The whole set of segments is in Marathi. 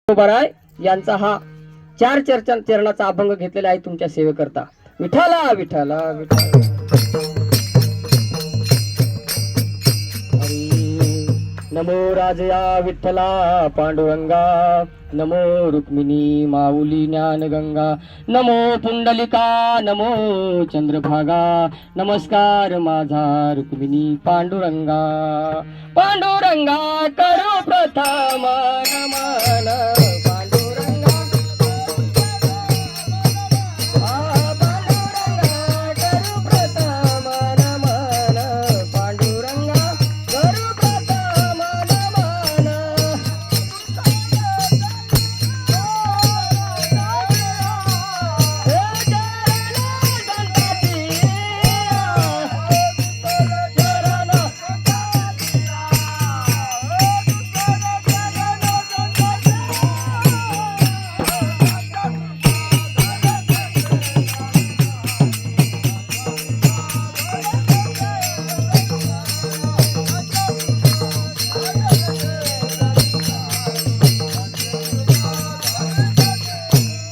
बराय यांचा हा 4 चरणाचा अभंग घेतलेला आहे तुमच्या सेवेकरता। विठ्ठला विठ्ठला विठ्ठला नमो राजया विठ्ठला पांडुरंगा, नमो रुक्मिणी माऊली ज्ञानगंगा, नमो पुंडलिका नमो चंद्रभागा, नमस्कार माझा रुक्मिणी पांडुरंगा। पांडुरंगा करो प्रथम नमन,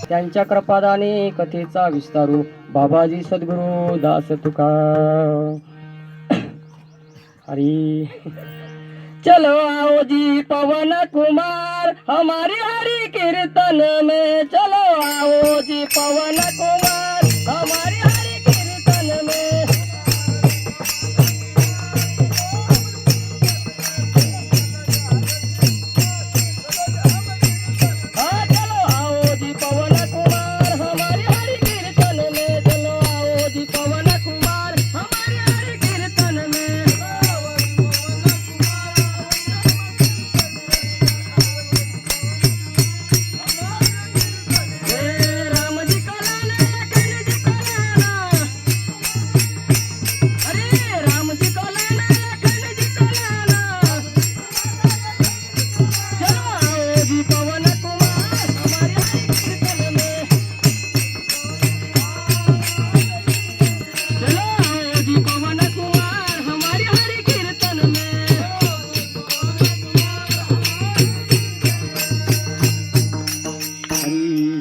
त्यांच्या कृपादाने कथेचा विस्तारू बाबाजी सद्गुरु दास तुका। हरी चलो आओ जी पवन कुमार हमारी हरि कीर्तन में, चलो आओ जी पवन कुमार हमारी हरि कीर्तन में।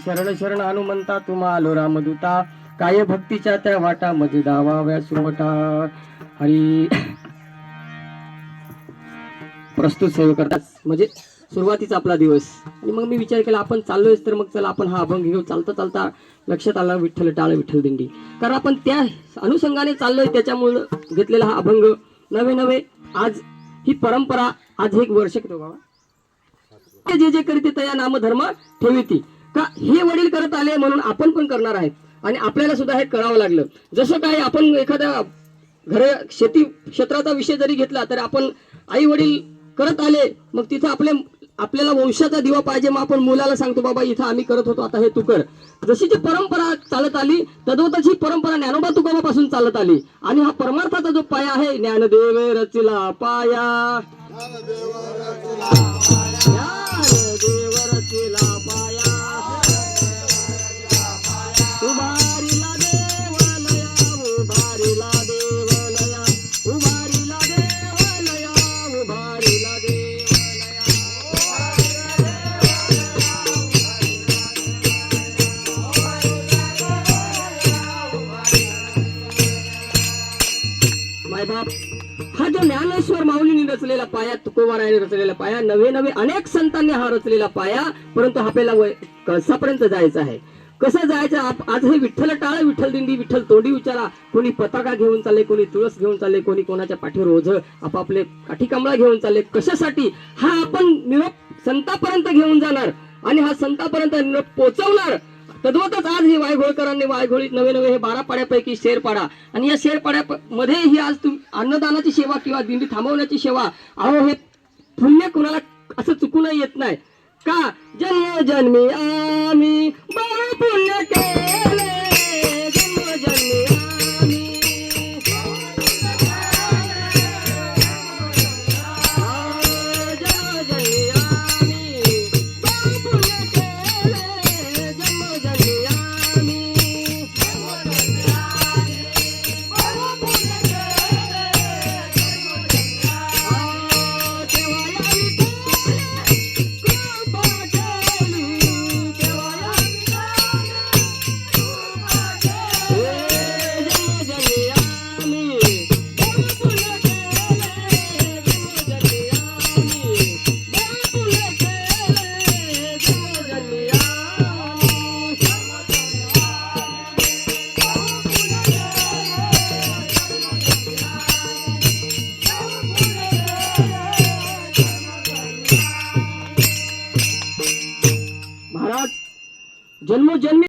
शरण शरण हनुमंता तुम्हालो रामदूता, काय भक्तीच्या त्या वाटामध्ये धावाव्या सुमटा। हरी प्रस्तुत सेवे करतात म्हणजे सुरुवातीचा आपला दिवस। आणि मग मी विचार केला आपण चाललोय तर मग चला आपण हा अभंग घेऊ। चालता चालता लक्षात आला विठ्ठल टाळ विठ्ठल दिंडी, कारण आपण त्या अनुषंगाने चाललोय त्याच्यामुळे घेतलेला हा अभंग। नवे नवे आज ही परंपरा, आज एक वर्ष करतो बाबा जे जे करीते तया नाम धर्म ठेविती, का हे वडील करत आले म्हणून आपण पण करणार आहेत आणि आपल्याला सुद्धा हे करावं लागलं। जसं काय आपण एखाद्या शेती क्षेत्राचा विषय जरी घेतला तर आपण आई वडील करत आले, मग तिथं आपल्याला वंशाचा दिवा पाहिजे, मग आपण मुलाला सांगतो बाबा इथं आम्ही करत होतो आता हे तू कर। जशी जी परंपरा चालत आली तद्वतच ही परंपरा ज्ञानोबा तुकोबापासून चालत आली। आणि हा परमार्थाचा जो पाया आहे, ज्ञानदेव रचिला पाया, ज्ञानदेव रचिला पाया, उभारीला देवलया उभारीला देवलया उभारीला देवलया उभारीला देवलया। मायबाप हा जो ज्ञानेश्वर माऊलीने रचलेला पाया, तुकोबारायाने रचलेला पाया, नवे नवे अनेक संतांनी हा रचलेला पाया, परंतु आपल्याला कळसापर्यंत जायचं आहे। कसं जायचं? आज हे विठ्ठल टाळ विठ्ठल दिंडी विठ्ठल तोंडी विचारा, कोणी पताका घेऊन चालले, कोणी तुळस घेऊन चालले, कोणी कोणाच्या पाठीवर ओझ आपापले काठी कमळा घेऊन चालले। कशासाठी? हा आपण निरोप संतापर्यंत घेऊन जाणार आणि हा संतापर्यंत निरोप पोहोचवणार। तद्वतच आज ही वायघोळकरांनी वायघोळीत नवे नवे हे 12 पाड्यापैकी शेरपाडा, आणि या शेरपाड्यामध्ये ही आज अन्नदानाची सेवा किंवा दिंडी थांबवण्याची सेवा, अहो हे पुण्य कुणाला असं चुकूनही येत नाही का? जन्म जन्मी आम्ही बहु पुण्य केले, जन्म जन्मी आम्ही जन्म जन्मी आम्ही बहु पुण्य केले, जन्म जन्मी आम्ही बहु पुण्य केले। जन्मोजन्मी